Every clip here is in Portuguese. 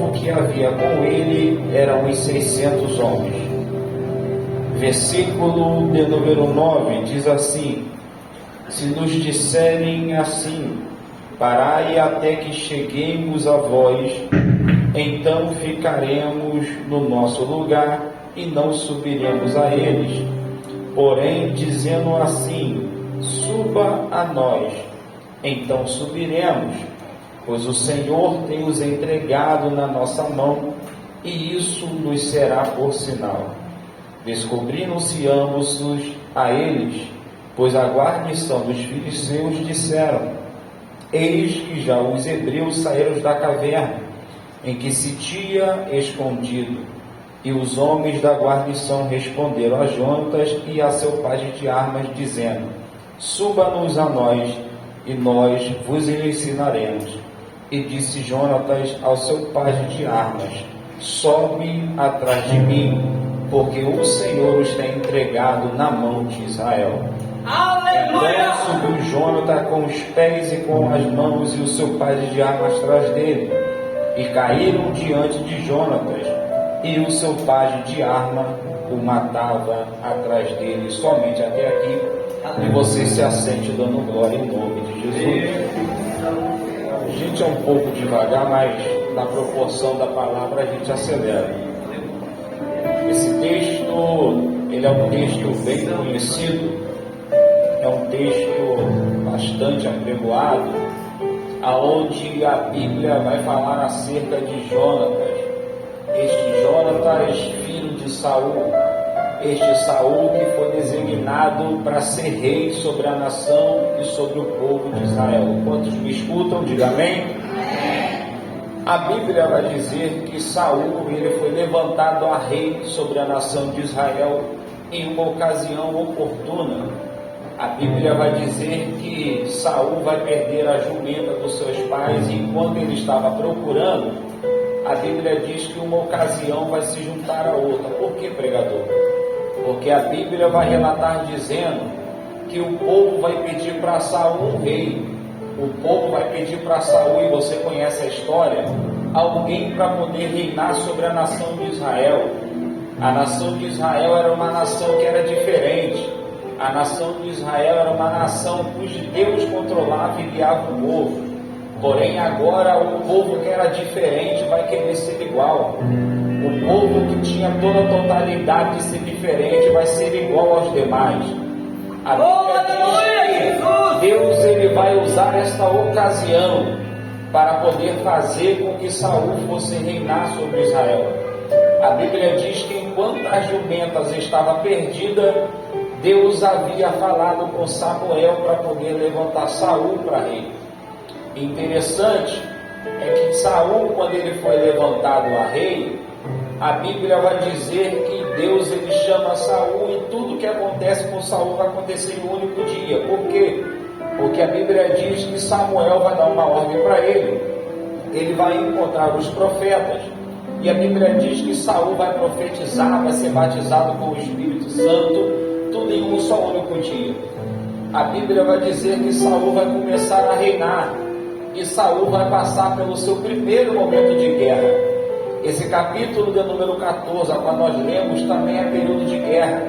povo que havia com ele eram uns 600 homens. Versículo de número 9 diz assim: se nos disserem assim, parai até que cheguemos a vós, então ficaremos no nosso lugar e não subiremos a eles. Porém, dizendo assim, suba a nós, então subiremos, pois o Senhor tem os entregado na nossa mão, e isso nos será por sinal. Descobriram-se ambos a eles, pois a guarnição dos filisteus disseram: eis que já os hebreus saíram da caverna, em que se tinha escondido. E os homens da guarnição responderam a Jonatas e a seu pajem de armas, dizendo: suba-nos a nós, e nós vos ensinaremos. E disse Jonatas ao seu pajem de armas: sobe atrás de mim, porque o Senhor os tem entregado na mão de Israel. Aleluia! Então subiu Jonatas com os pés e com as mãos, e o seu pajem de armas atrás dele, e caíram diante de Jonatas, e o seu pajem de arma o matava atrás dele. Somente até aqui. E você se assente dando glória em nome de Jesus. A gente é um pouco devagar, mas na proporção da palavra a gente acelera. Esse texto, ele é um texto bem conhecido, é um texto bastante apregoado, aonde a Bíblia vai falar acerca de Jonatas. Este Jonatas, filho de Saul, este Saul que foi designado para ser rei sobre a nação e sobre o povo de Israel. Quantos me escutam, diga amém. A Bíblia vai dizer que Saul, ele foi levantado a rei sobre a nação de Israel em uma ocasião oportuna. A Bíblia vai dizer que Saul vai perder a jumenta dos seus pais, e enquanto ele estava procurando, a Bíblia diz que uma ocasião vai se juntar a outra. Por que, pregador? Porque a Bíblia vai relatar dizendo que o povo vai pedir para Saul um rei. O povo vai pedir para Saul, e você conhece a história, alguém para poder reinar sobre a nação de Israel. A nação de Israel era uma nação que era diferente. A nação de Israel era uma nação cujo Deus controlava e guiava o povo. Porém, agora o povo que era diferente vai querer ser igual. O povo que tinha toda a totalidade de ser diferente vai ser igual aos demais. A Bíblia diz que Deus, ele vai usar esta ocasião para poder fazer com que Saul fosse reinar sobre Israel. A Bíblia diz que enquanto as jumentas estavam perdidas, Deus havia falado com Samuel para poder levantar Saul para rei. Interessante é que Saul, quando ele foi levantado a rei, a Bíblia vai dizer que Deus, ele chama Saul, e tudo que acontece com Saul vai acontecer em um único dia. Por quê? Porque a Bíblia diz que Samuel vai dar uma ordem para ele. Ele vai encontrar os profetas, e a Bíblia diz que Saul vai profetizar, vai ser batizado com o Espírito Santo, tudo em um só único dia. A Bíblia vai dizer que Saul vai começar a reinar, e Saul vai passar pelo seu primeiro momento de guerra. Esse capítulo de número 14, a qual nós lemos, também é período de guerra,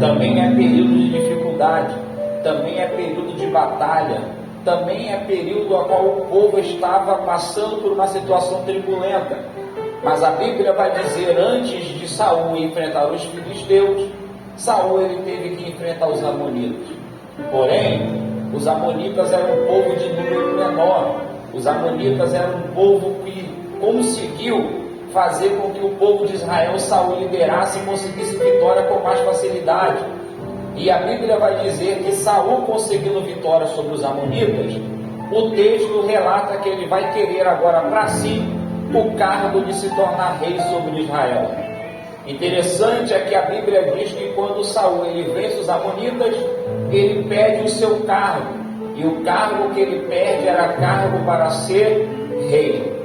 também é período de dificuldade, também é período de batalha, também é período a qual o povo estava passando por uma situação turbulenta. Mas a Bíblia vai dizer, antes de Saul enfrentar os filisteus, Saul, ele teve que enfrentar os amonitas. Porém, os amonitas eram um povo de número menor. Os amonitas eram um povo que conseguiu fazer com que o povo de Israel, Saul, liderasse e conseguisse vitória com mais facilidade. E a Bíblia vai dizer que Saul, conseguindo vitória sobre os amonitas, o texto relata que ele vai querer agora para si o cargo de se tornar rei sobre Israel. Interessante é que a Bíblia diz que quando Saul, ele vence os amonitas, ele perde o seu cargo, e o cargo que ele perde era cargo para ser rei.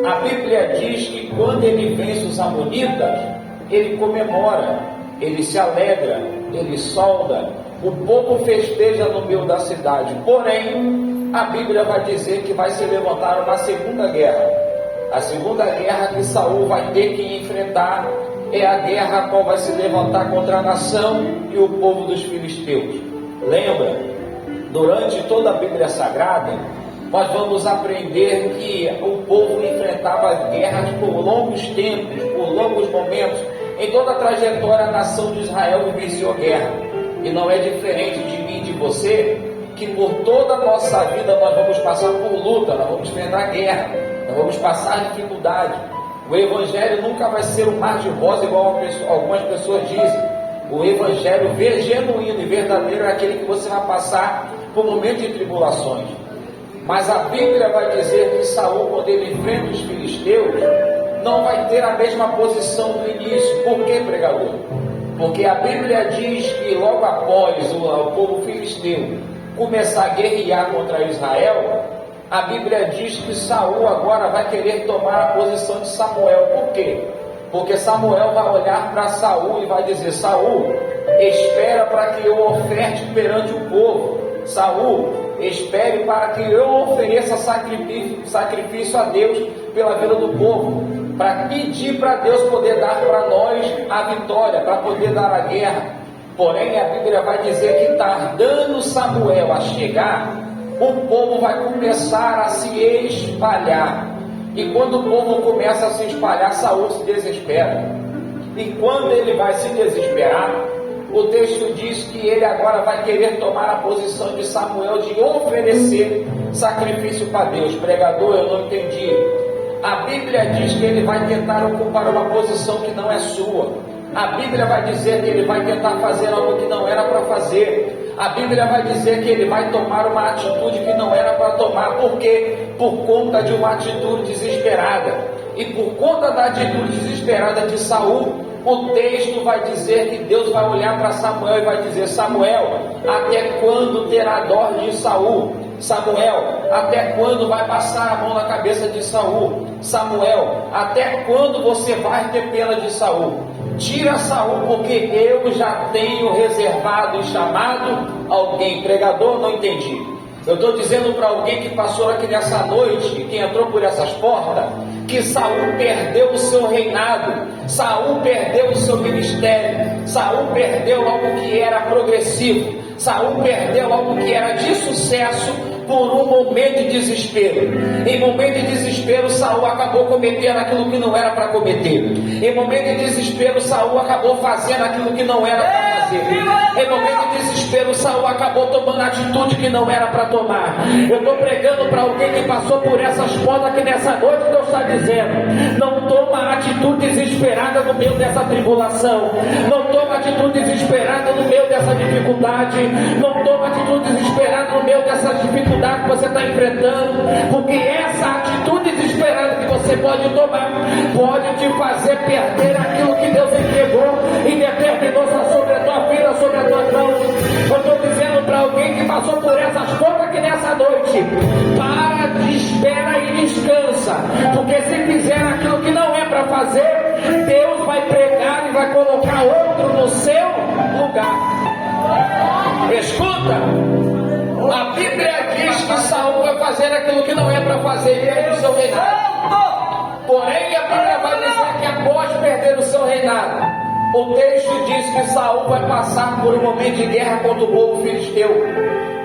A Bíblia diz que quando ele vence os amonitas, ele comemora, ele se alegra, ele solda, o povo festeja no meio da cidade. Porém, a Bíblia vai dizer que vai se levantar uma segunda guerra. A segunda guerra que Saul vai ter que enfrentar é a guerra a qual vai se levantar contra a nação e o povo dos filisteus. Lembra? Durante toda a Bíblia Sagrada, nós vamos aprender que o povo enfrentava guerras por longos tempos, por longos momentos. Em toda a trajetória, a nação de Israel vivenciou guerra. E não é diferente de mim e de você, que por toda a nossa vida nós vamos passar por luta, nós vamos enfrentar guerra, nós vamos passar dificuldade. O Evangelho nunca vai ser um mar de rosa, igual algumas pessoas dizem. O Evangelho genuíno e verdadeiro é aquele que você vai passar por momentos de tribulações. Mas a Bíblia vai dizer que Saul, quando ele enfrenta os filisteus, não vai ter a mesma posição do início. Por que, pregador? Porque a Bíblia diz que logo após o povo filisteu começar a guerrear contra Israel, a Bíblia diz que Saul agora vai querer tomar a posição de Samuel. Por quê? Porque Samuel vai olhar para Saul e vai dizer: Saul, espera para que eu oferte perante o povo. Saul, espere para que eu ofereça sacrifício a Deus pela vida do povo, para pedir para Deus poder dar para nós a vitória, para poder dar a guerra. Porém, a Bíblia vai dizer que tardando Samuel a chegar, o povo vai começar a se espalhar. E quando o povo começa a se espalhar, Saul se desespera. E quando ele vai se desesperar, o texto diz que ele agora vai querer tomar a posição de Samuel de oferecer sacrifício para Deus. Pregador, eu não entendi. A Bíblia diz que ele vai tentar ocupar uma posição que não é sua. A Bíblia vai dizer que ele vai tentar fazer algo que não era para fazer. A Bíblia vai dizer que ele vai tomar uma atitude que não era para tomar. Por quê? Por conta de uma atitude desesperada. E por conta da atitude desesperada de Saul, o texto vai dizer que Deus vai olhar para Samuel e vai dizer: Samuel, até quando terá dó de Saul? Samuel, até quando vai passar a mão na cabeça de Saul? Samuel, até quando você vai ter pena de Saul? Tira Saul, porque eu já tenho reservado e chamado alguém. Pregador, não entendi. Eu estou dizendo para alguém que passou aqui nessa noite, que entrou por essas portas, que Saul perdeu o seu reinado, Saul perdeu o seu ministério, Saul perdeu algo que era progressivo, Saul perdeu algo que era de sucesso por um momento de desespero. Em momento de desespero, Saul acabou cometendo aquilo que não era para cometer. Em momento de desespero, Saul acabou fazendo aquilo que não era para fazer. Em momento de desespero, Saul acabou tomando atitude que não era para tomar. Eu estou pregando para alguém que passou por essas portas que nessa noite Deus está dizendo: não toma atitude desesperada no meio dessa tribulação, não toma atitude desesperada no meio dessa dificuldade, não toma atitude desesperada no meio dessas dificuldades que você está enfrentando, porque essa atitude desesperada que você pode tomar pode te fazer perder aquilo que Deus entregou e determinou sobre a tua vida, sobre a tua mão. Eu estou dizendo para alguém que passou por essas coisas aqui nessa noite: para, espera e descansa, porque se fizer aquilo que não é para fazer, Deus vai pregar e vai colocar outro no seu lugar. Escuta, a Bíblia diz que Saul vai fazer aquilo que não é para fazer e perder o seu reinado. Porém, a Bíblia vai dizer que após perder o seu reinado, o texto diz que Saul vai passar por um momento de guerra contra o povo filisteu.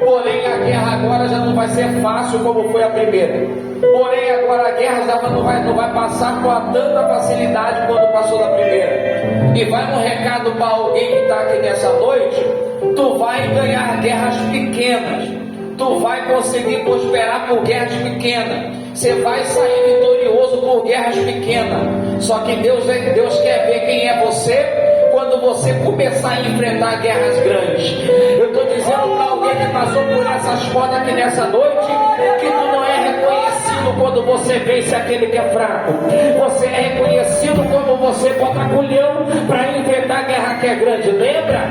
Porém, a guerra agora já não vai ser fácil como foi a primeira. Porém, agora a guerra já não vai passar com tanta facilidade quanto passou na primeira. E vai um recado para alguém que está aqui nessa noite: tu vai ganhar guerras pequenas, tu vai conseguir prosperar por guerras pequenas, você vai sair vitorioso por guerras pequenas. Só que Deus quer ver quem é você quando você começar a enfrentar guerras grandes. Eu estou dizendo para alguém que passou por essas portas aqui nessa noite, que tu não é reconhecido quando você vence aquele que é fraco. Você é reconhecido quando você bota culhão para enfrentar a guerra que é grande. Lembra?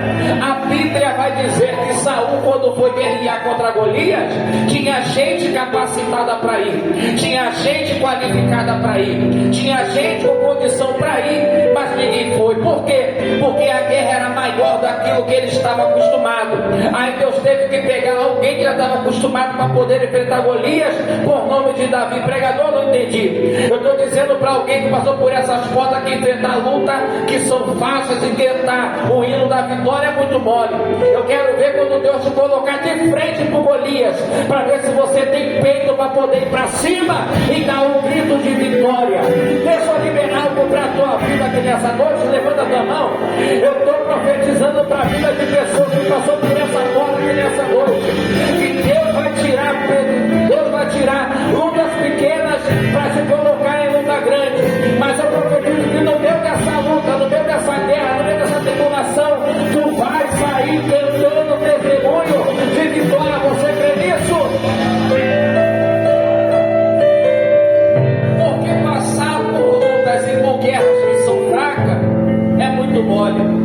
A Bíblia vai dizer que Saul, quando foi guerrear contra Golias, tinha gente capacitada para ir, tinha gente qualificada para ir, tinha gente com condição para ir, mas ninguém foi. Por quê? porque a guerra era maior daquilo que ele estava acostumado. Aí Deus teve que pegar alguém que já estava acostumado para poder enfrentar Golias, por nome de Davi. Pregador, não entendi. Eu estou dizendo para alguém que passou por essas portas que enfrentar luta que são fáceis de cantar o hino da vitória é muito mole. Eu quero ver quando Deus te colocar de frente para Golias, para ver se você tem peito para poder ir para cima e dar um grito de vitória. Deixa eu liberar algo para a tua vida aqui nessa noite. Levanta a tua mão. Eu estou profetizando para a vida de pessoas que passou por essa porta aqui nessa noite, que Deus vai tirar Pedro, Deus vai tirar lutas pequenas para se colocar em luta grande. Mas eu profetizo que no meio dessa luta, no meio dessa guerra, no meio dessa tribulação, tu vai sair cantando testemunho de vitória. Você crê nisso? Porque passar por lutas e por guerras que são fracas é muito mole.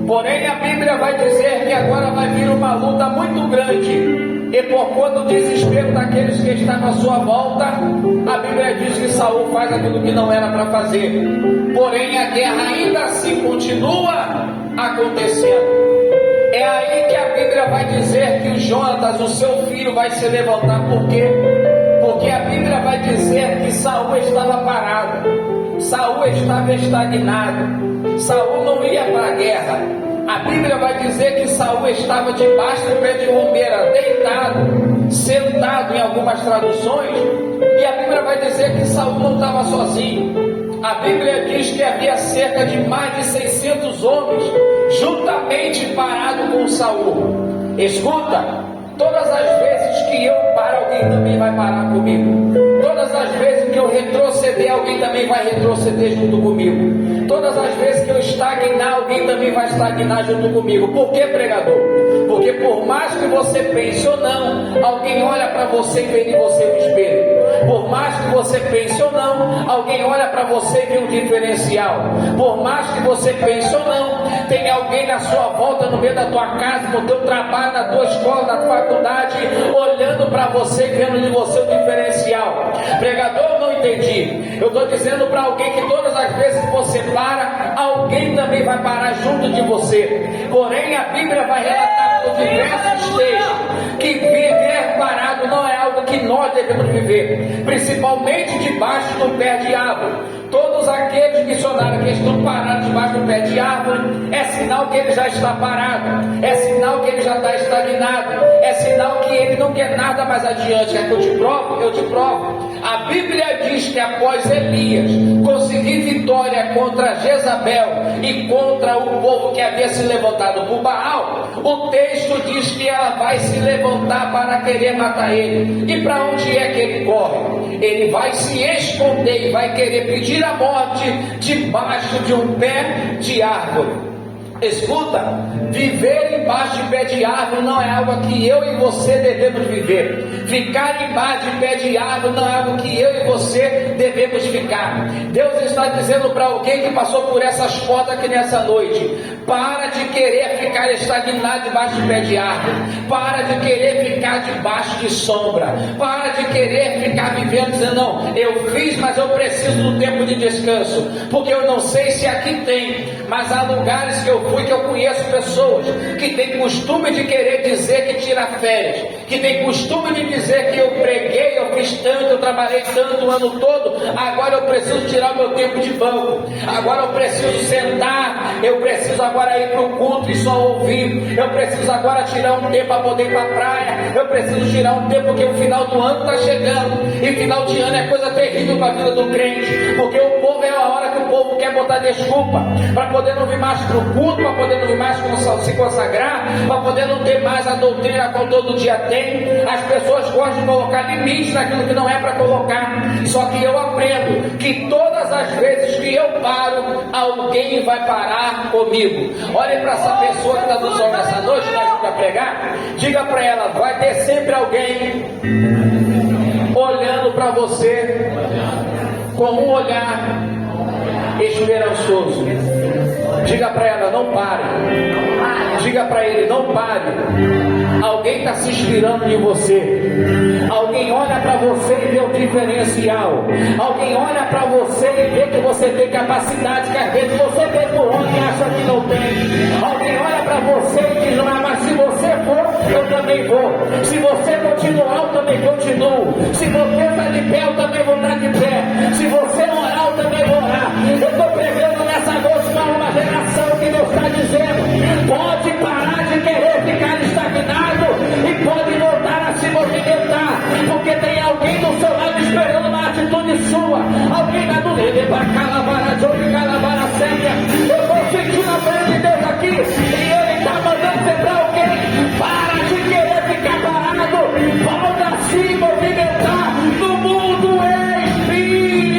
Porém, a Bíblia vai dizer que agora vai vir uma luta muito grande, e por conta do desespero daqueles que estão à sua volta, a Bíblia diz que Saul faz aquilo que não era para fazer. Porém, a guerra ainda assim continua acontecendo. É aí que a Bíblia vai dizer que o Jonatas, o seu filho, vai se levantar. Por quê? Porque a Bíblia vai dizer que Saul estava parado, Saul estava estagnado, Saul não ia para a guerra. A Bíblia vai dizer que Saul estava debaixo do pé de romeira, deitado, sentado em algumas traduções, e a Bíblia vai dizer que Saul não estava sozinho. A Bíblia diz que havia cerca de mais de 600 homens juntamente parados com Saul. Escuta, todas as vezes que eu paro, alguém também vai parar comigo. Todas as vezes que eu retroceder, alguém também vai retroceder junto comigo. Todas as vezes que eu estagnar, alguém também vai estagnar junto comigo. Por que, pregador? Porque por mais que você pense ou não, alguém olha para você e vê em você um espelho. Por mais que você pense ou não, alguém olha para você e vê um diferencial. Por mais que você pense ou não, tem alguém na sua volta, no meio da tua casa, no teu trabalho, na tua escola, na tua faculdade, olhando para você e vendo em você um diferencial. Pregador, não entendi. Eu estou dizendo para alguém que todas as vezes que você para, alguém também vai parar junto de você. Porém, a Bíblia vai relatar por diversos textos que viver parado não é algo que nós devemos viver, principalmente debaixo do pé de árvore. Todos aqueles missionários que estão parados debaixo do pé de árvore, é sinal que ele já está parado, é sinal que ele já está estagnado, é sinal que ele não quer nada mais adiante. É que eu te provo? Eu te provo. A Bíblia diz que após Elias conseguir vitória contra Jezabel e contra o povo que havia se levantado por Baal, o texto diz que ela vai se levantar para querer matar ele. E para onde é que ele corre? Ele vai se esconder e vai querer pedir a morte debaixo de um pé de árvore. Escuta, viver embaixo de pé de árvore não é algo que eu e você devemos viver. Ficar embaixo de pé de árvore não é algo que eu e você devemos ficar. Deus está dizendo para alguém que passou por essas portas aqui nessa noite: para de querer ficar estagnado debaixo de pé de árvore, para de querer ficar debaixo de sombra, para de querer ficar vivendo dizendo: não, eu fiz, mas eu preciso do tempo de descanso, porque eu não sei se aqui tem, mas há lugares que eu fui, que eu conheço pessoas que têm costume de querer dizer que tira férias, que tem costume de dizer que eu preguei, eu fiz tanto, eu trabalhei tanto o ano todo, agora eu preciso tirar o meu tempo de banco, agora eu preciso sentar, eu preciso agora ir para o culto e só ouvir, eu preciso agora tirar um tempo para poder ir para a praia, eu preciso tirar um tempo porque o final do ano está chegando, e final de ano é coisa terrível para a vida do crente, porque o povo é a hora que o povo quer botar desculpa para poder não vir mais para o culto, para poder não vir mais se consagrar, para poder não ter mais a doutrina qual todo dia tem. As pessoas gostam de colocar limites naquilo que não é para colocar. Só que eu aprendo que todas as vezes que eu paro, alguém vai parar comigo. Olhem para essa pessoa que está nos olhando essa noite, me ajuda a pregar. Diga para ela: vai ter sempre alguém olhando para você com um olhar esperançoso. Diga para ela: não pare. Diga para ele: não pare. Alguém está se inspirando em você. Alguém olha para você e vê o diferencial. Alguém olha para você e vê que você tem capacidade que às vezes você tem por onde acha que não tem. Alguém olha para você e diz: não, mas se você for, eu também vou. Se você continuar, eu também continuo. Se você está de pé, eu também vou estar de pé. Se você orar, eu também vou orar. Eu estou pregando nessa noite para uma geração que Deus está dizendo: pode parar de querer ficar estagnado e pode voltar a se movimentar, porque tem alguém do seu lado esperando uma atitude sua. Alguém na do eu estou sentindo a presença de Deus aqui e Ele está mandando dizer para alguém: para de querer ficar parado, volta a se movimentar no mundo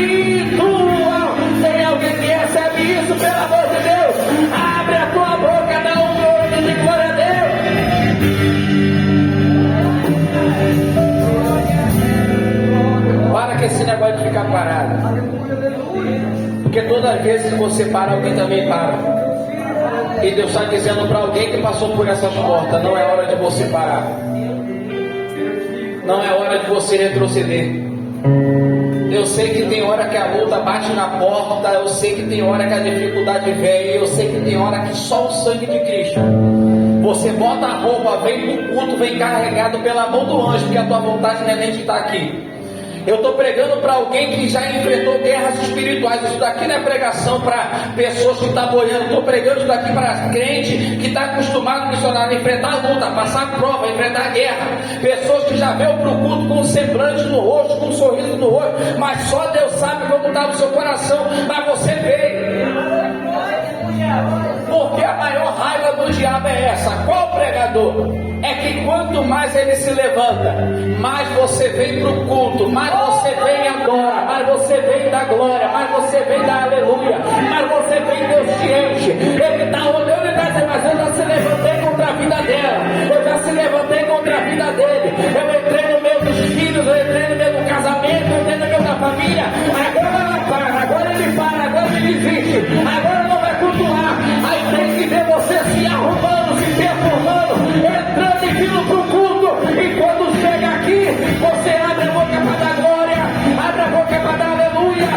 espiritual. Tem alguém que recebe isso, pelo amor de Deus? Abre a tua boca, dá um glória de glória a Deus. Para com esse negócio de ficar parado, porque todas as vezes que você para, alguém também para. E Deus está dizendo para alguém que passou por essas portas: não é hora de você parar, não é hora de você retroceder. Eu sei que tem hora que a luta bate na porta, eu sei que tem hora que a dificuldade vem, eu sei que tem hora que só o sangue de Cristo. Você bota a roupa, vem pro culto, vem carregado pela mão do anjo, porque a tua vontade não é nem de estar aqui. Eu estou pregando para alguém que já enfrentou guerras espirituais. Isso daqui não é pregação para pessoas que estão boiando. Estou pregando isso daqui para crente que está acostumado, missionário, a enfrentar a luta, passar prova, enfrentar a guerra. Pessoas que já veio para o culto com um semblante no rosto, com um sorriso no rosto, mas só Deus sabe como está no seu coração. Mas você veio. Porque a maior raiva do diabo é essa. Qual pregador? É que quanto mais ele se levanta, mais você vem para o culto, mais você vem agora, mais você vem da glória, mais você vem da aleluia, mais você vem, Deus te enche. Ele está olhando e está dizendo: mas eu já se levantei contra a vida dela, eu já se levantei contra a vida dele, eu entrei no meio dos filhos, eu entrei no meio do casamento, eu entrei no meio da família. Agora ela para, agora ele para, agora ele desiste, agora não vai cultuar. Aí tem que ver você se arrumando, se performando, entrando e vindo para o culto. E quando chega aqui, você abre a boca para dar glória, abre a boca para dar aleluia,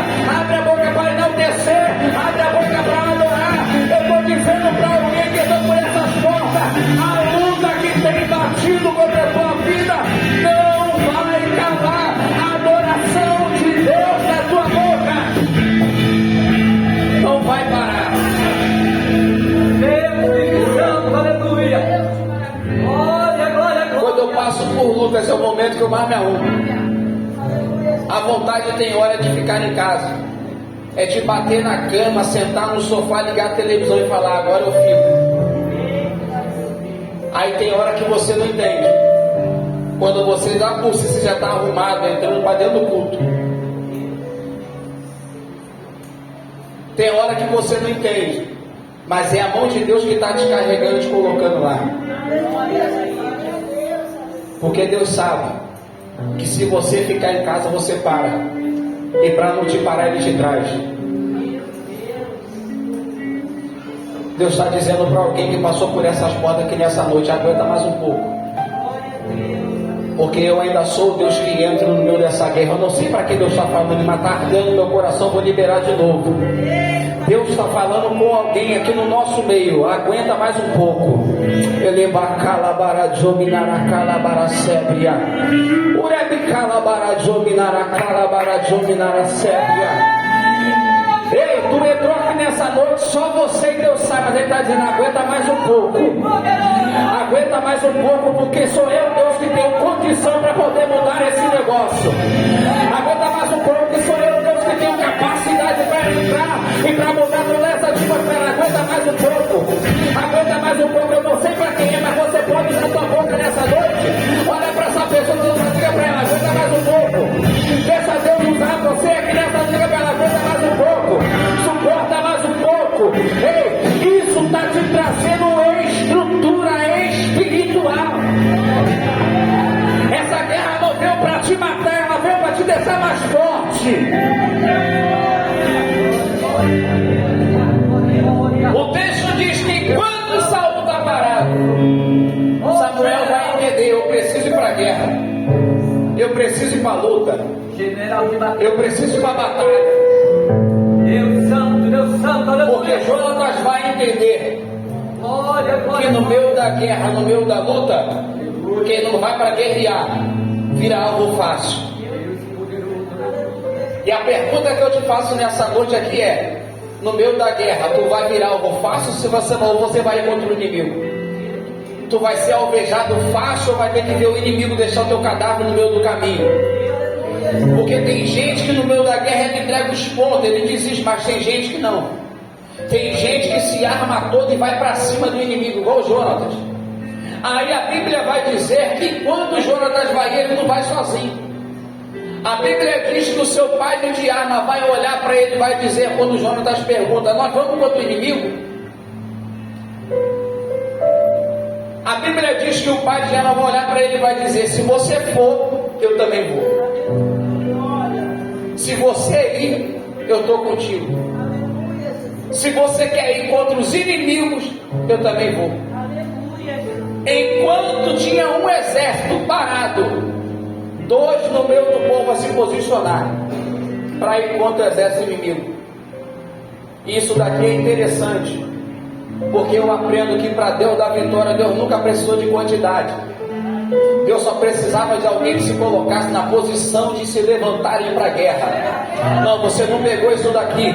abre a boca para enaltecer, abre a boca para adorar. Eu estou dizendo para alguém que entrou por essas portas: a luta que tem batido contra a tua vida não vai acabar. A adoração de Deus na tua boca não vai parar. Quando eu passo por lutas, é o momento que eu mais me arrumo. A vontade tem hora de ficar em casa, é de bater na cama, sentar no sofá, ligar a televisão e falar: agora eu fico. Aí tem hora que você não entende. Quando você já está arrumado, entrando para dentro do culto. Tem hora que você não entende, mas é a mão de Deus que está te carregando e te colocando lá. Porque Deus sabe que se você ficar em casa, você para. E para não te parar, Ele te traz. Deus está dizendo para alguém que passou por essas portas que nessa noite aguenta mais um pouco. Porque eu ainda sou o Deus que entra no meio dessa guerra. Eu não sei para que Deus está falando, mas está ardendo no meu coração, vou liberar de novo. Deus está falando com alguém aqui no nosso meio. Aguenta mais um pouco. Ei, tu entrou aqui nessa noite, só você e Deus sabe, mas Ele está dizendo: aguenta mais um pouco. Aguenta mais um pouco, porque sou eu, Deus, que tenho condição para poder mudar esse negócio. Aguenta mais um pouco, porque sou eu, Deus, que tenho capacidade para entrar e para mudar toda essa atmosfera. Aguenta mais um pouco. Aguenta mais um pouco. Eu não sei para quem é, mas você pode usar tua boca nessa noite. Olha para essa pessoa e diga para ela: aguenta mais um pouco. Deixa Deus usar você aqui nessa noite. Diga para ela: aguenta mais um pouco. Suporta mais um pouco. Ei, isso está te trazendo estrutura espiritual. Essa guerra não veio para te matar, ela veio para te deixar mais forte. O texto diz que Eu preciso ir para a batalha. Deus Santo, aleluia. Porque Jonatas vai entender que no meio da guerra, no meio da luta, quem não vai para guerrear vira alvo fácil. E a pergunta que eu te faço nessa noite aqui é: no meio da guerra, tu vai virar alvo fácil ou você vai ir contra o inimigo? Tu vai ser alvejado fácil ou vai ter que ver o inimigo deixar o teu cadáver no meio do caminho? Porque tem gente que no meio da guerra ele entrega os pontos, ele desiste, mas tem gente que não. Tem gente que se arma todo e vai para cima do inimigo, igual o Jonatas. Aí a Bíblia vai dizer que quando o Jonatas vai, ele não vai sozinho. A Bíblia diz que o seu pai de arma vai olhar para ele e vai dizer, quando o Jonatas pergunta: nós vamos contra o inimigo? A Bíblia diz que o pai de arma vai olhar para ele e vai dizer: se você for, eu também vou. Se você ir, eu estou contigo. Se você quer ir contra os inimigos, eu também vou. Enquanto tinha um exército parado, dois no meio do povo a se posicionar para ir contra o exército inimigo. Isso daqui é interessante, porque eu aprendo que para Deus dar vitória, Deus nunca precisou de quantidade. Deus só precisava de alguém que se colocasse na posição de se levantarem para a guerra. Não, você não pegou isso daqui.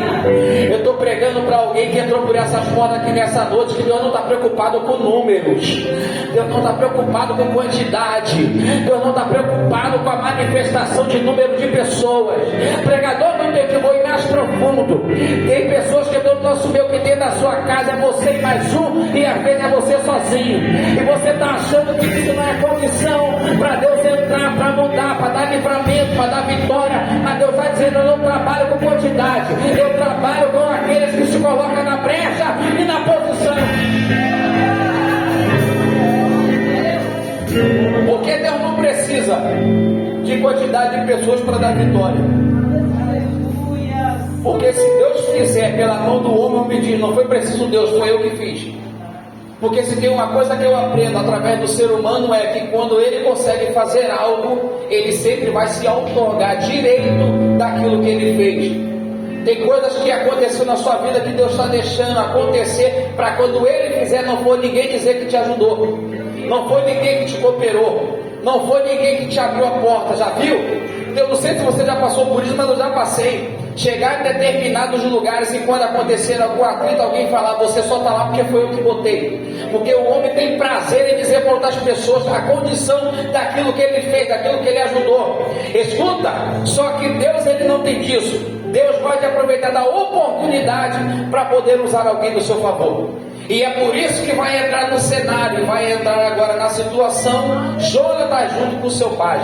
Eu estou pregando para alguém que entrou por essas portas aqui nessa noite, que Deus não está preocupado com números, Deus não está preocupado com quantidade, Deus não está preocupado com a manifestação de número de pessoas. Pregador, não tem que vou ir mais profundo. Tem pessoas que Deus não assumiu que dentro da sua casa é você e mais um, e às vezes é você sozinho, e você está achando que isso não é condição para Deus entrar, para mudar, para dar livramento, para dar vitória. Mas Deus vai dizendo: eu não trabalho com quantidade, eu trabalho com aqueles que se colocam na brecha e na posição. Porque Deus não precisa de quantidade de pessoas para dar vitória. Porque se Deus fizer pela mão do homem, eu me diz, não foi preciso Deus, foi eu que fiz. Porque se tem uma coisa que eu aprendo através do ser humano é que quando ele consegue fazer algo, ele sempre vai se outorgar direito daquilo que ele fez. Tem coisas que aconteceu na sua vida que Deus está deixando acontecer para quando ele fizer, não for ninguém dizer que te ajudou, não foi ninguém que te cooperou, não foi ninguém que te abriu a porta. Já viu? Eu não sei se você já passou por isso, mas eu já passei. Chegar em determinados lugares e quando acontecer algum atrito, alguém falar: você só está lá porque foi eu que botei. Porque o homem tem prazer em dizer para outras pessoas a condição daquilo que ele fez, daquilo que ele ajudou. Escuta, só que Deus, ele não tem disso. Deus vai te aproveitar da oportunidade para poder usar alguém do seu favor. E é por isso que vai entrar no cenário, vai entrar agora na situação Jonatas junto com seu pai.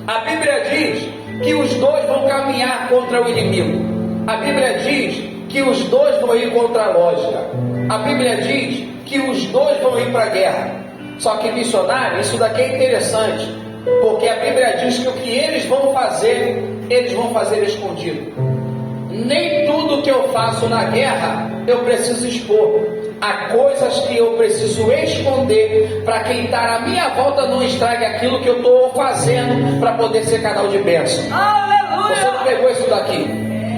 A Bíblia diz que os dois vão caminhar contra o inimigo. A Bíblia diz que os dois vão ir contra a lógica. A Bíblia diz que os dois vão ir para a guerra. Só que missionário, isso daqui é interessante, porque a Bíblia diz que o que eles vão fazer escondido. Nem tudo que eu faço na guerra eu preciso expor. Há coisas que eu preciso esconder para quem está à minha volta não estrague aquilo que eu estou fazendo para poder ser canal de bênção. Aleluia! Você não pegou isso daqui?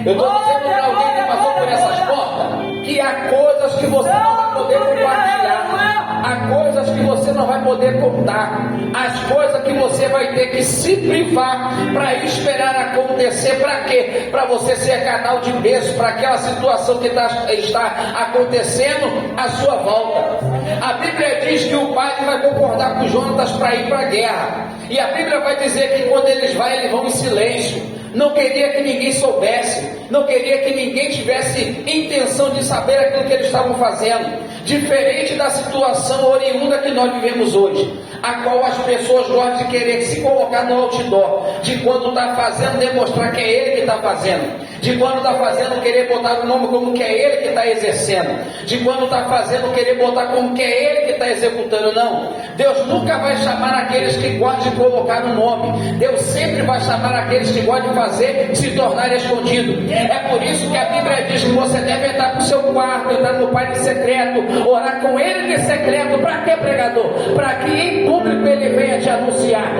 Eu estou dizendo para alguém que passou por essas portas que há coisas que você não vai poder compartilhar, há coisas que você não vai poder contar, as coisas que você vai ter que se privar para esperar acontecer. Para quê? Para você ser canal de bênção para aquela situação que está acontecendo à sua volta. A Bíblia diz que o pai vai concordar com Jonatas para ir para a guerra, e a Bíblia vai dizer que quando eles vão em silêncio. Não queria que ninguém soubesse, não queria que ninguém tivesse intenção de saber aquilo que eles estavam fazendo. Diferente da situação oriunda que nós vivemos hoje, a qual as pessoas gostam de querer se colocar no outdoor, de quando está fazendo demonstrar que é ele que está fazendo, de quando está fazendo querer botar o nome como que é ele que está exercendo, de quando está fazendo querer botar como que é ele que está executando. Não, Deus nunca vai chamar aqueles que gostam de colocar o nome. Deus sempre vai chamar aqueles que gostam de fazer se tornar escondido. É por isso que a Bíblia diz que você deve entrar para o seu quarto, entrar no Pai de secreto, orar com Ele de secreto. Para quê, pregador? Para que em público Ele venha te anunciar.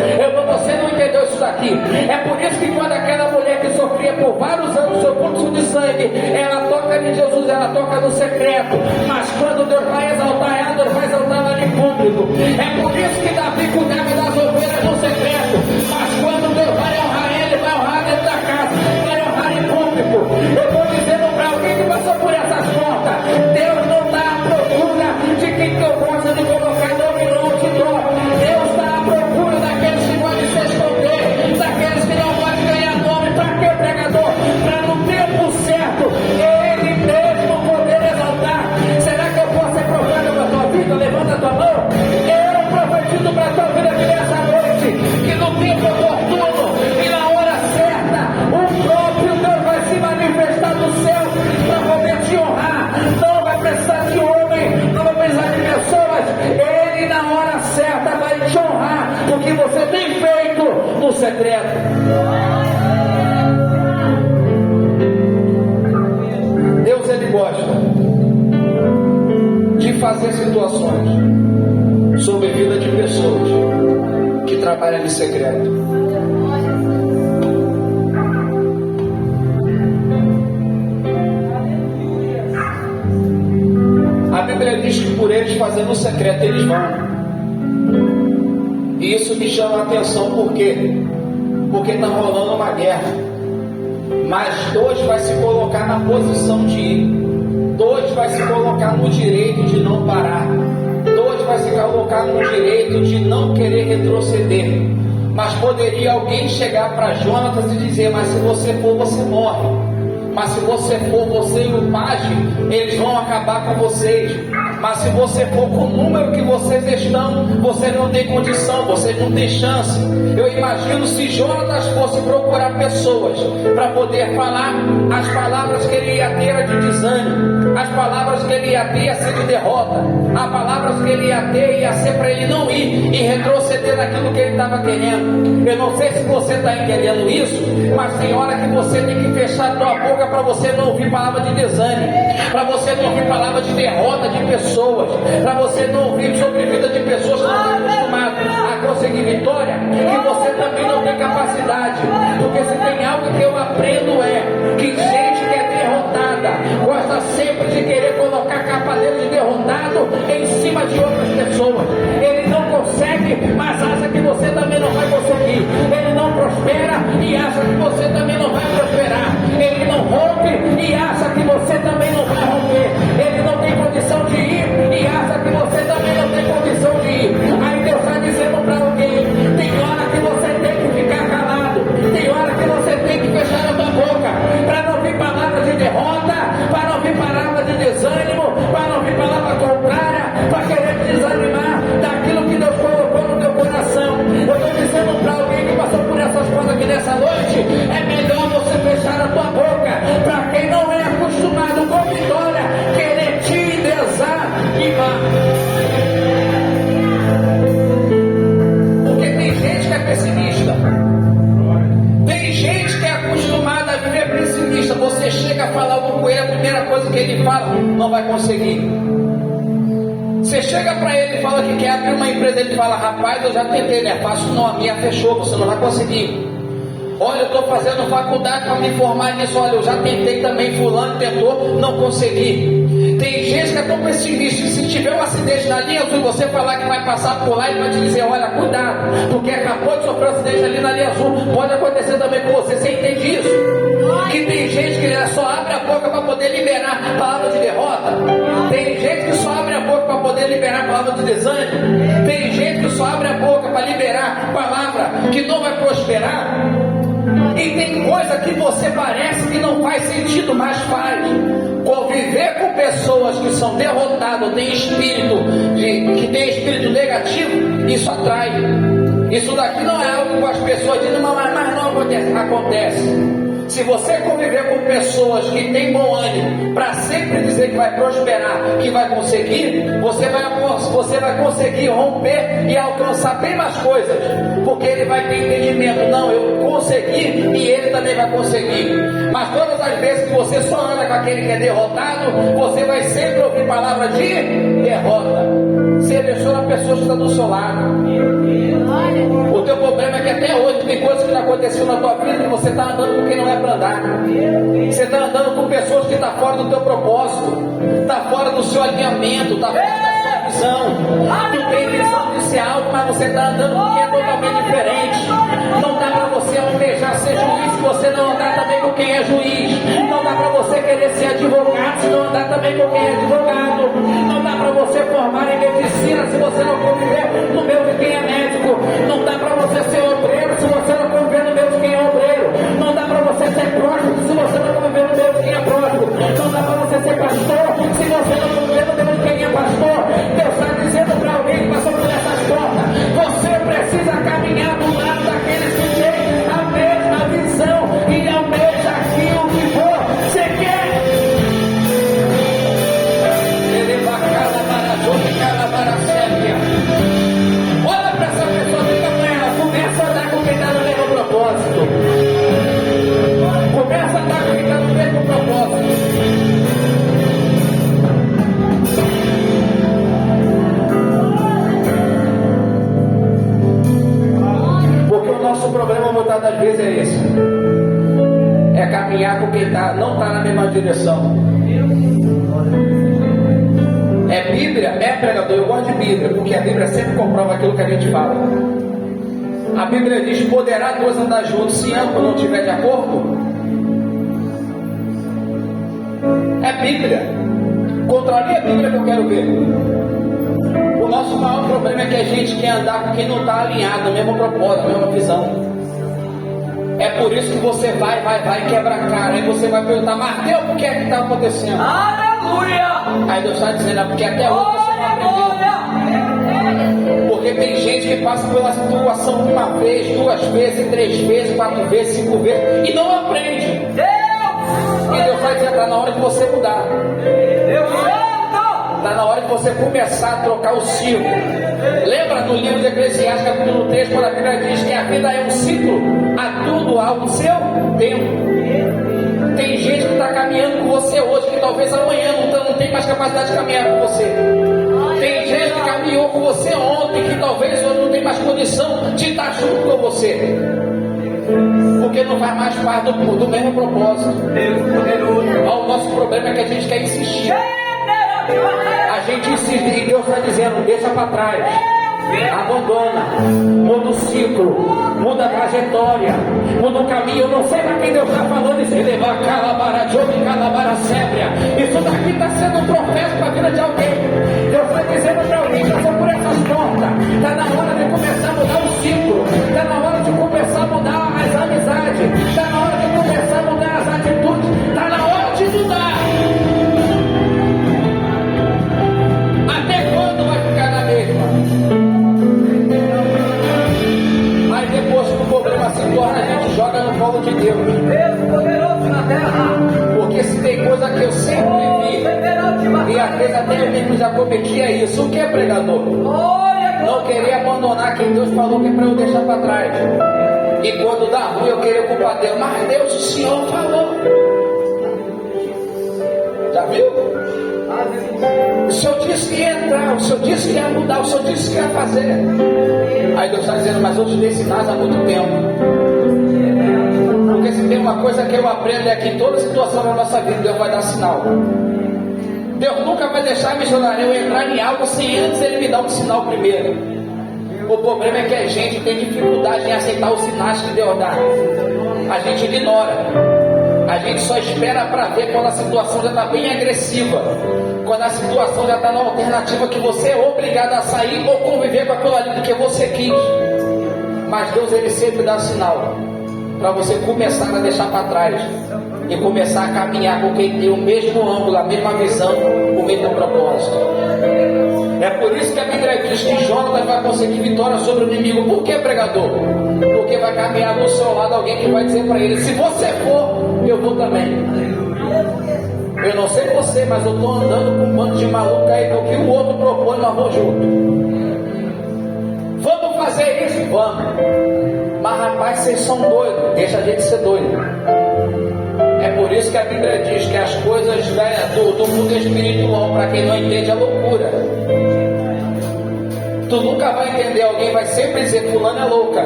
Você não entendeu isso daqui. É por isso que quando aquela mulher que sofria por vários anos seu fluxo de sangue, ela toca em Jesus, ela toca no secreto. Mas quando Deus vai exaltar ela, Deus vai exaltar ela em público. É por isso que Davi cuidava das ovelhas no secreto. Mas quando Deus vai honrar ele, vai honrar dentro da casa, vai honrar em público. Eu estou dizendo para alguém que passou por essas portas: Deus não está à procura de quem que eu gosto de colocar nome no outdoor. Deus está à procura daqueles que podem se esconder, daqueles que não podem ganhar nome. Para quê, pregador? Para no tempo certo Ele mesmo poder exaltar. Será que eu posso ser profeta para a tua vida? Levanta a tua mão. Eu profetizo para a tua vida aqui nessa noite que no tempo oportuno e na hora certa o próprio Deus vai se manifestar do céu para poder te honrar. Não vai precisar de homem, não vai precisar de pessoas. Ele na hora certa vai te honrar porque você tem feito no secreto. Deus, Ele gosta de fazer situações sobre a vida de pessoas que trabalham em secreto. A Bíblia diz que por eles fazendo o secreto eles vão. E isso me chama a atenção, por quê? Porque está rolando uma guerra. Mas dois vai se colocar na posição de ir. Dois vai se colocar no direito de não parar. Dois vai se colocar no direito de não querer retroceder. Mas poderia alguém chegar para Jonatas e dizer: mas se você for, você morre. Mas se você for, você e o pajem, eles vão acabar com vocês. Mas se você for com o número que vocês estão, você não tem condição, vocês não têm chance. Eu imagino se Jonatas fosse procurar pessoas para poder falar, as palavras que ele ia ter era de desânimo, as palavras que ele ia ter ia ser de derrota, as palavras que ele ia ter ia ser para ele não ir e retroceder naquilo que ele estava querendo. Eu não sei se você está entendendo isso, mas tem hora que você tem que fechar a tua boca para você não ouvir palavra de desânimo, para você não ouvir palavra de derrota de pessoas, para você não ouvir sobre a vida de pessoas que não estão acostumadas a conseguir vitória, que você também não tem capacidade. Porque se tem algo que eu aprendo é que gente que é derrotada gosta sempre de querer colocar a capa dele de derrotado em cima de outras pessoas. Ele não consegue, mas acha que você também não vai conseguir. Ele não prospera e acha que você também não vai prosperar. Ele não rompe e acha que você também não vai romper. Ele não tem condição de ir e acha que você também não tem condição de ir. Aí Deus está dizendo para alguém: tem hora que você tem que ficar calado, tem hora que você tem que fechar a tua boca, para não ouvir palavras de derrota, para não ouvir palavras de desânimo, para não ouvir palavra contrária, para querer te desanimar daquilo que Deus colocou no teu coração. Eu estou dizendo para alguém que passou por essas coisas aqui nessa noite: é melhor você fechar a tua boca, para quem não é acostumado com vitória, querer te desanimar. Porque tem gente que é pessimista, tem gente que é acostumada a viver pessimista. Você chega a falar algo com ele, a primeira coisa que ele fala: não vai conseguir. Você chega para ele e fala que quer abrir uma empresa, ele fala: rapaz, eu já tentei, não é fácil não, a minha fechou, você não vai conseguir. Olha, eu estou fazendo faculdade para me formar nisso, olha, eu já tentei também, fulano tentou, não consegui. Tem gente que é tão pessimista que se tiver um acidente na linha azul e você falar que vai passar por lá, ele vai te dizer: olha, cuidado, porque acabou de sofrer um acidente ali na linha azul, pode acontecer também com você. Você entende isso? Que tem gente que só abre a boca para poder liberar a palavra de derrota. Tem gente que só abre a boca para poder liberar a palavra de desânimo. Tem gente que só abre a boca para liberar a palavra que não vai prosperar. E tem coisa que você parece que não faz sentido, mas faz. Conviver com pessoas que são derrotadas, que tem espírito negativo, isso atrai. Isso daqui não é algo que as pessoas dizem: mas não acontece. Acontece. Se você conviver com pessoas que têm bom ânimo, para sempre dizer que vai prosperar, que vai conseguir, você vai conseguir romper e alcançar bem mais coisas, porque ele vai ter entendimento. Não, eu consegui e ele também vai conseguir. Mas todas as vezes que você só anda com aquele que é derrotado, você vai sempre ouvir palavra de derrota. Seleciona a pessoa que está do seu lado. O teu problema é que até hoje tem coisas que não aconteceu na tua vida que você está andando com quem não é para andar. Você está andando com pessoas que estão fora do teu propósito, está fora do seu alinhamento, está fora da sua visão. Tu tem visão de ser algo, mas você está andando com quem é totalmente diferente. Não dá para você almejar ser juiz se você não andar também com quem é juiz. Não dá para você querer ser advogado se não andar também com quem é advogado. Não dá para você formar em medicina se você não conviver no meio de quem é médico. Não dá para você ser obreiro se você não conviver no meio de quem é obreiro. Não dá para você ser pródigo se você não conviver no meio de quem é pródigo. Não dá para você ser pastor se você não conviver no meio de quem é pastor. Deus está dizendo para alguém que passou por essas portas: você precisa caminhar do lado daqueles que têm a mesma visão e almeja aquilo que você quer. Ele vai olha para essa pessoa, fica com ela, começa a andar com quem está no mesmo propósito. Começa a andar com quem está no mesmo propósito. Porque o nosso problema muitas das vezes é esse: é caminhar com quem não está na mesma direção. É Bíblia? É, pregador, eu gosto de Bíblia, porque a Bíblia sempre comprova aquilo que a gente fala. A Bíblia diz: poderá dois andar juntos se ambos não estiver de acordo? É Bíblia. Contraria a Bíblia que eu quero ver. O nosso maior problema é que a gente quer andar com quem não está alinhado, no mesmo propósito, na mesma visão. É por isso que você vai, quebra a cara. Aí você vai perguntar: mas Deus, por que é que está acontecendo? Aleluia! Aí Deus está dizendo: é porque até hoje você não aprendeu. Porque tem gente que passa pela situação uma vez, duas vezes, três vezes, quatro vezes, cinco vezes e não aprende. E Deus vai dizer: está na hora de você mudar. Está na hora de você começar a trocar o ciclo. Lembra do livro de Eclesiastes, capítulo 3, quando a Bíblia diz que a vida é um ciclo, a tudo há o seu tempo. Tem gente que está caminhando com você hoje, que talvez amanhã não tem mais capacidade de caminhar com você. Tem gente que caminhou com você ontem, que talvez hoje não tem mais condição de estar junto com você, porque não faz mais parte do mesmo propósito. O nosso problema é que a gente quer insistir. A gente insiste e Deus está dizendo: deixa para trás, abandona, muda o ciclo, muda a trajetória, muda o caminho. Eu não sei para quem Deus está falando isso. Ele vai calabara, jogue calabara sébria. Isso daqui está sendo um profeta para a vida de alguém. Deus está dizendo para alguém que passou por essas portas: está na hora de começar a mudar o ciclo, está na hora de começar a mudar as amizades, está na hora de começar a mudar as atitudes, está na hora de mudar. Até quando vai ficar na mesma? Aí depois que o problema se torna, a gente joga no colo de Deus. Deus poderoso na terra. Porque se tem coisa que eu sempre vi, e às vezes até eu mesmo já cometia isso. O que é, pregador? Não querer abandonar quem Deus falou que é para eu deixar para trás. E quando dá ruim eu querer culpar Deus. Mas Deus, o Senhor falou. Já viu? O Senhor disse que ia entrar, o Senhor disse que ia mudar, o Senhor disse que ia fazer. Aí Deus está dizendo: mas eu te dei sinais há muito tempo. Porque se tem uma coisa que eu aprendo é que em toda situação da nossa vida Deus vai dar sinal. Deus nunca vai deixar eu entrar em algo sem antes Ele me dar um sinal primeiro. O problema é que a gente tem dificuldade em aceitar os sinais que Deus dá. A gente ignora. A gente só espera para ver quando a situação já está bem agressiva, quando a situação já está na alternativa que você é obrigado a sair ou conviver com aquilo ali porque você quis. Mas Deus, Ele sempre dá sinal para você começar a deixar para trás e começar a caminhar com quem tem o mesmo ângulo, a mesma visão, o mesmo propósito. É por isso que a Bíblia diz que Jonatas vai conseguir vitória sobre o inimigo. Por que, pregador? Porque vai caminhar do seu lado alguém que vai dizer para ele: se você for, eu vou também. Eu não sei você, mas eu estou andando com um bando de maluco aí, o que o outro propõe, nós vamos junto. Vamos fazer isso? Vamos. Mas rapaz, vocês são doidos, deixa a gente ser doido. É por isso que a Bíblia diz que as coisas do mundo espiritual, para quem não entende, é loucura. Tu nunca vai entender, alguém vai sempre dizer: fulano é louca.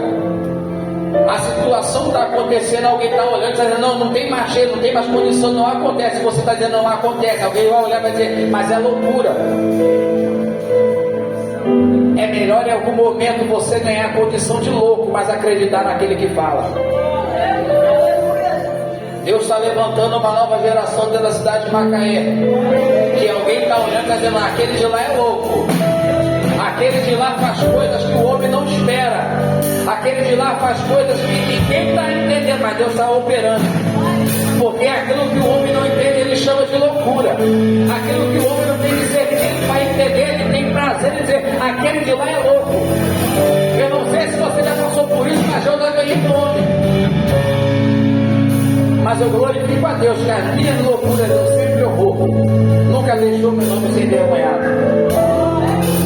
A situação está acontecendo, alguém está olhando e está dizendo: não tem mais jeito, não tem mais condição, não acontece. Você está dizendo: não acontece. Alguém vai olhar e vai dizer: mas é loucura. É melhor em algum momento você ganhar a condição de louco, mas acreditar naquele que fala. Deus está levantando uma nova geração dentro da cidade de Macaé, que alguém está olhando e está dizendo: aquele de lá é louco, aquele de lá faz coisas que o homem não espera, aquele de lá faz coisas que ninguém está entendendo, mas Deus está operando. Porque aquilo que o homem não entende, ele chama de loucura. Aquilo que o homem não tem discernimento para entender, ele tem prazer em dizer: aquele de lá é louco. Eu não sei se você já passou por isso, mas eu já ganhei nome. Mas eu glorifico a Deus que as minhas loucuras eu sempre vou. Nunca deixou meu nome ser envergonhado.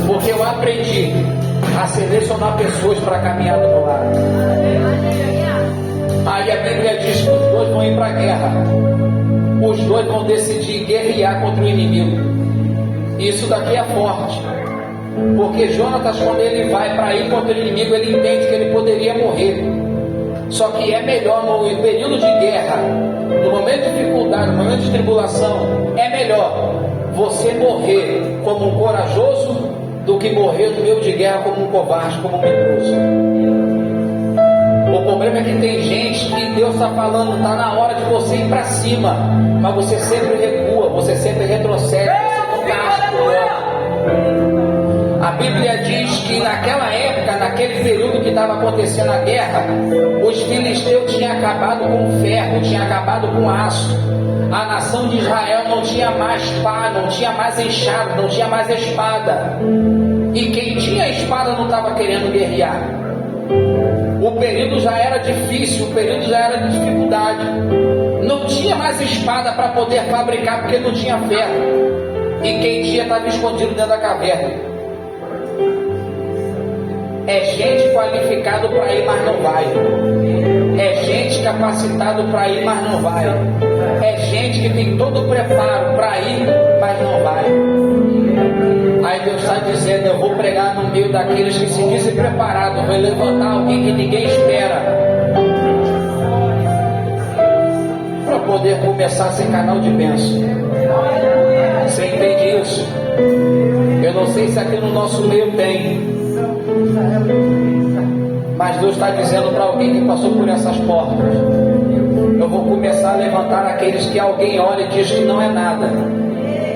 Porque eu aprendi a selecionar pessoas para caminhar do meu lado. Aí a Bíblia diz que os dois vão ir para a guerra. Os dois vão decidir guerrear contra o inimigo. Isso daqui é forte. Porque Jonatas, quando ele vai para ir contra o inimigo, ele entende que ele poderia morrer. Só que é melhor no período de guerra, no momento de dificuldade, no momento de tribulação, é melhor você morrer como um corajoso do que morrer no meio de guerra como um covarde, como um medroso. O problema é que tem gente que Deus está falando: está na hora de você ir para cima, mas você sempre recua, você sempre retrocede, você não está. A Bíblia diz que naquela época, naquele período que estava acontecendo a guerra, os filisteus tinham acabado com o ferro, tinham acabado com o aço. A nação de Israel não tinha mais pá, não tinha mais enxada, não tinha mais espada. E quem tinha espada não estava querendo guerrear. O período já era difícil, o período já era de dificuldade. Não tinha mais espada para poder fabricar, porque não tinha ferro. E quem tinha estava escondido dentro da caverna. É gente qualificado para ir, mas não vai. É gente capacitado para ir, mas não vai. É gente que tem todo o preparo para ir, mas não vai. Aí Deus está dizendo: eu vou pregar no meio daqueles que se dizem preparados, vou levantar alguém que ninguém espera, para poder começar a ser canal de bênção. Você entende isso? Eu não sei se aqui no nosso meio tem, mas Deus está dizendo para alguém que passou por essas portas: eu vou começar a levantar aqueles que alguém olha e diz que não é nada.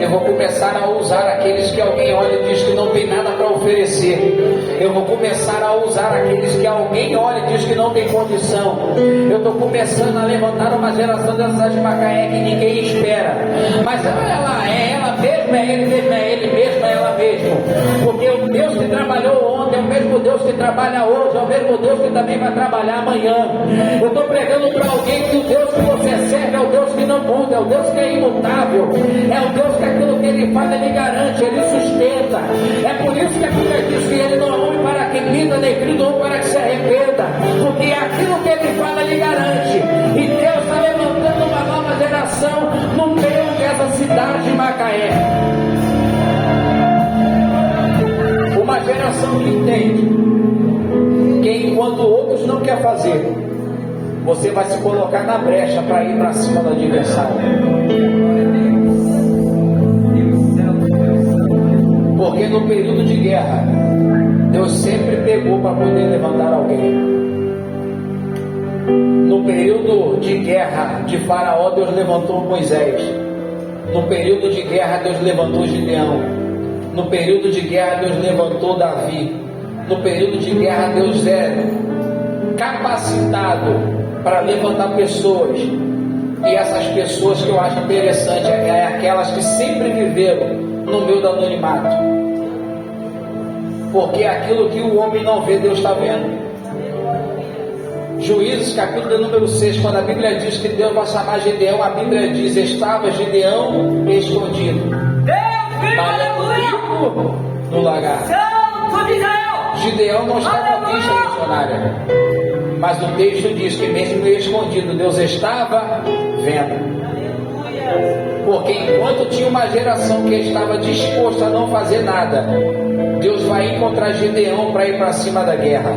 Eu vou começar a usar aqueles que alguém olha e diz que não tem nada para oferecer. Eu vou começar a usar aqueles que alguém olha e diz que não tem condição. Eu estou começando a levantar uma geração da cidade de Macaé que ninguém espera. Mas ela é ela mesma, é ele mesmo, é ele mesmo, é ela mesma. Porque o Deus que trabalhou ontem é o mesmo Deus que trabalha hoje, é o mesmo Deus que também vai trabalhar amanhã. Eu estou pregando para alguém que o Deus que você serve é o Deus que não muda, é o Deus que é imutável, é o Deus que aquilo que ele faz, ele garante, ele sustenta. É por isso que a Bíblia diz que ele não é homem para que minta, nem filho homem para que se arrependa, porque aquilo que ele fala, ele garante. E Deus está levantando uma nova geração no meio dessa cidade de Macaé. Uma geração que entende que enquanto outros não querem fazer, você vai se colocar na brecha para ir para cima do adversário. Porque no período de guerra, Deus sempre pegou para poder levantar alguém. No período de guerra de Faraó, Deus levantou Moisés. No período de guerra, Deus levantou Gideão. No período de guerra, Deus levantou Davi. No período de guerra, Deus é capacitado para levantar pessoas. E essas pessoas que eu acho interessante é aquelas que sempre viveram no meio do anonimato. Porque aquilo que o homem não vê, Deus está vendo. Juízes, capítulo número 6, quando a Bíblia diz que Deus vai chamar Gideão, a Bíblia diz: estava Gideão escondido, malhando no lagar. Santo de Israel! Gideão não estava à vista, missionária, mas o texto diz que mesmo escondido, Deus estava vendo. Porque enquanto tinha uma geração que estava disposta a não fazer nada, Deus vai encontrar Gideão para ir para cima da guerra.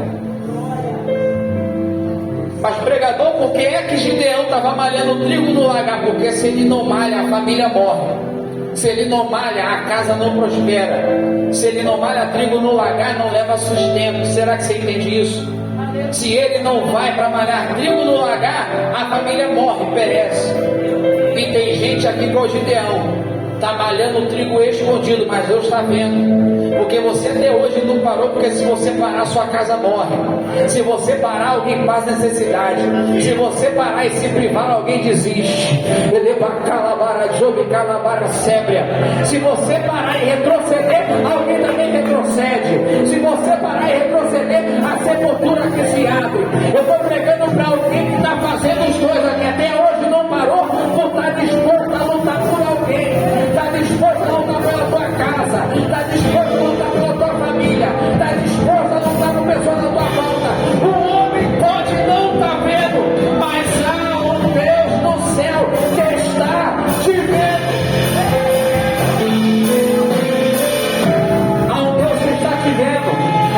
Mas pregador, por que é que Gideão estava malhando trigo no lagar? Porque se ele não malha, a família morre. Se ele não malha, a casa não prospera. Se ele não malha trigo no lagar, não leva sustento. Será que você entende isso? Se ele não vai para malhar trigo no lagar, a família morre, perece. E tem gente aqui igual Gideão, está malhando trigo escondido, mas Deus está vendo. Porque você até hoje não parou, porque se você parar, sua casa morre. Se você parar, alguém passa necessidade. Se você parar e se privar, alguém desiste. Se você parar e retroceder, alguém também retrocede. Se você parar e retroceder, a sepultura que se abre. Eu estou pregando para alguém que está fazendo os dois aqui, até hoje não parou, por estar disposto a lutar por alguém, está disposto a lutar pela tua casa, está disposto a lutar pela tua família, está disposto a lutar por pessoas à tua volta. O homem pode não estar vendo, mas há um Deus no céu que está te vendo. Há um Deus que está te vendo,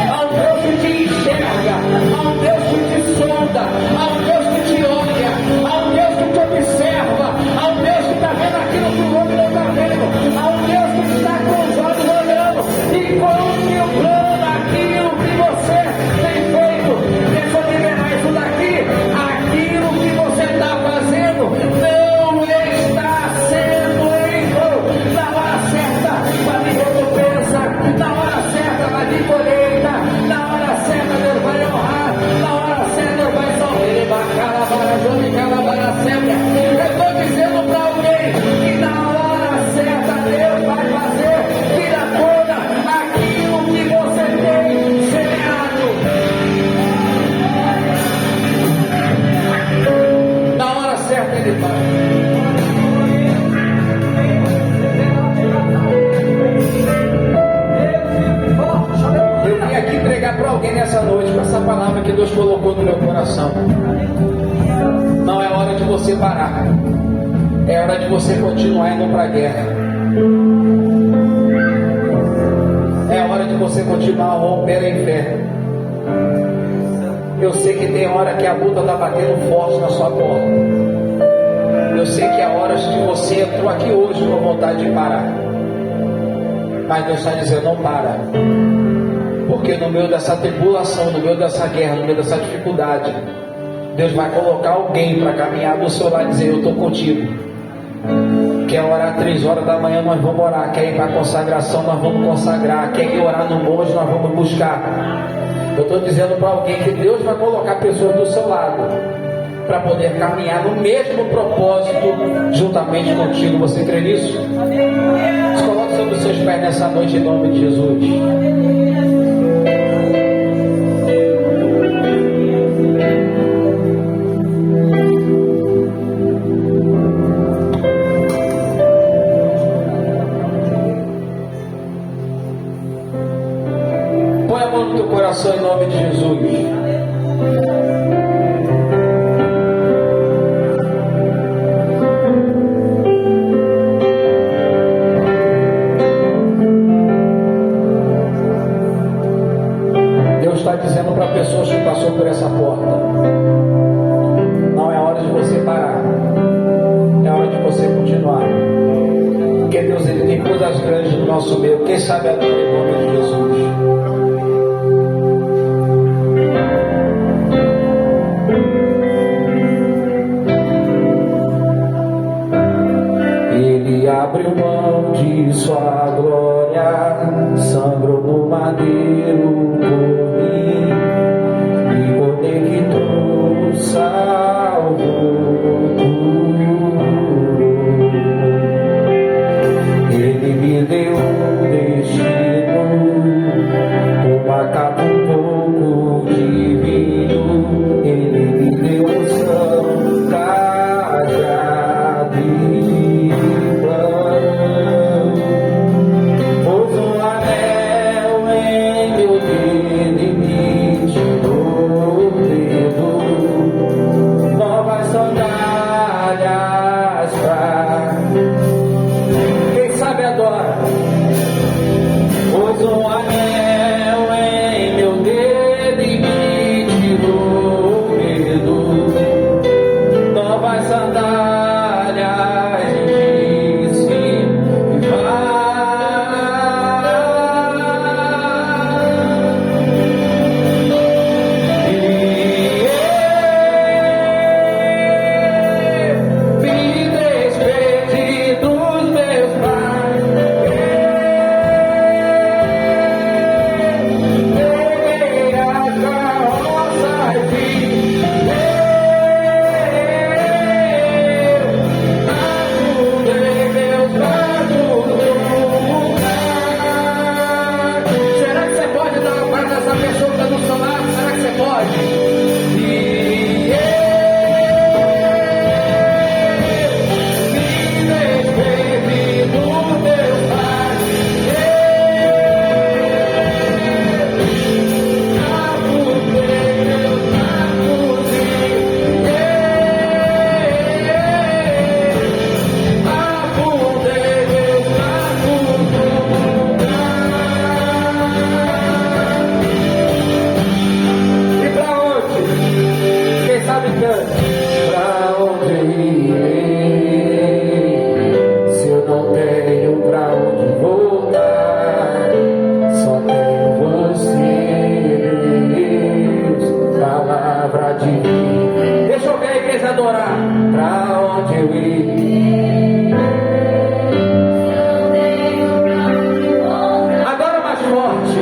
há um Deus que te enxerga, há um Deus que te sonda, há um Deus que te olha, há um Deus que te observa, há um Deus que está vendo aquilo que o homem não está vendo, há um Deus que está com os olhos olhando e contemplando aquilo que você tem feito. Deixa eu liberar isso daqui. Aquilo que você está fazendo não está sendo em vão. Na hora certa vai vir recompensa, na hora certa vai vir colheita, na hora certa Deus vai honrar, na hora certa Deus vai salvar. Eu estou dizendo para alguém que na hora certa Deus vai fazer vida toda aquilo que você tem semeado. Na hora certa Ele faz. Eu vim aqui pregar para alguém nessa noite com essa palavra que Deus colocou no meu coração. Não é hora de você parar, é hora de você continuar indo para a guerra. É hora de você continuar a romper em fé. Eu sei que tem hora que a luta está batendo forte na sua porta. Eu sei que há horas que você entrou aqui hoje com vontade de parar, mas Deus está dizendo: não para. Porque no meio dessa tribulação, no meio dessa guerra, no meio dessa dificuldade, Deus vai colocar alguém para caminhar do seu lado e dizer: eu estou contigo. Quer orar 3 horas da manhã, nós vamos orar. Quer ir para a consagração, nós vamos consagrar. Quer ir orar no monte, nós vamos buscar. Eu estou dizendo para alguém que Deus vai colocar pessoas do seu lado para poder caminhar no mesmo propósito juntamente contigo. Você crê nisso? Se coloque sobre os seus pés nessa noite em nome de Jesus. Põe a mão no teu coração em nome de Jesus. Deus está dizendo para pessoas que passou por essa porta: não é hora de você parar, é hora de você continuar. Porque Deus, Ele tem coisas grandes no nosso meio. Quem sabe agora em nome de Jesus. Ele abriu mão de sua glória, sangrou no madeiro por mim, me conectou, salvou, Ele me deu um destino, anel em meu dedo e me tirou o medo. Novas sandálias e disse: vai. Me despedi dos meus pais. Peguei as carroças e ajudei meus braços no lugar. Será que você pode dar uma parte dessa pessoa que está do seu lado? Será que você pode? E pra onde? Quem sabe canta. Pra onde irei? Se eu não tenho pra onde voltar, só tenho você, Deus, palavra divina. Deixa eu ver a igreja adorar. Pra onde eu irei? Agora mais forte.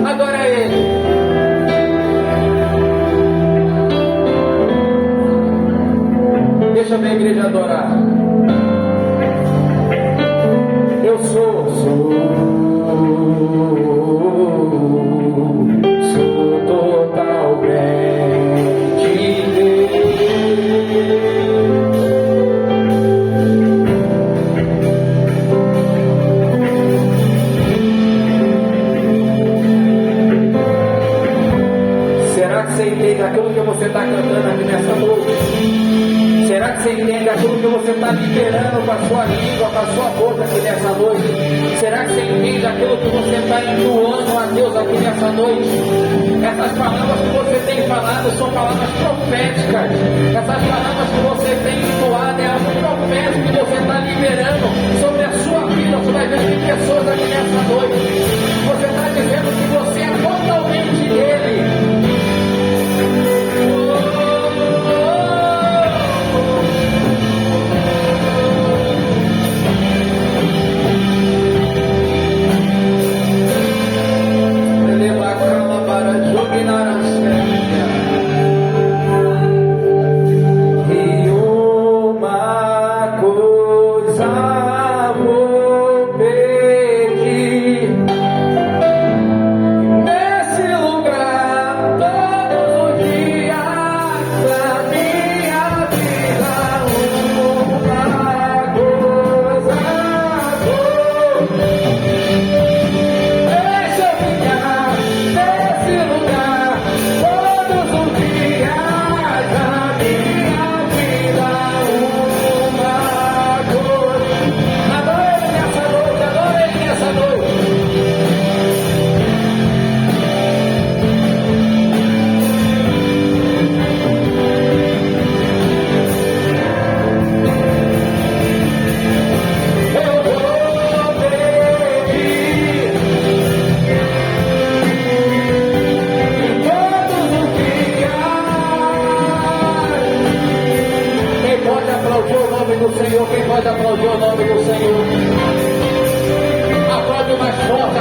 Agora é ele. Deixa a minha igreja adorar. Eu sou totalmente Deus. Será que você entende aquilo que você está cantando aqui nessa noite? Será que você entende aquilo que você está liberando com a sua língua, com a sua boca aqui nessa noite? Será que você entende aquilo que você está entoando a Deus aqui nessa noite? Essas palavras que você tem falado são palavras proféticas. Essas palavras que você tem entoado é algo profético que você está liberando sobre a sua vida, sobre a vida de pessoas aqui nessa noite. Você está dizendo que você é totalmente dele. E uma coisa vou pedir nesse lugar todos os dias da minha vida. Uma coisa vou deixa eu ficar nesse lugar todos os dias da minha vida. Uma coisa. Adora ele nessa noite, adora ele nessa noite. Eu vou pedir todos os dias. Quem pode aplaudir o nome do Senhor? Quem pode aplaudir o nome do Senhor?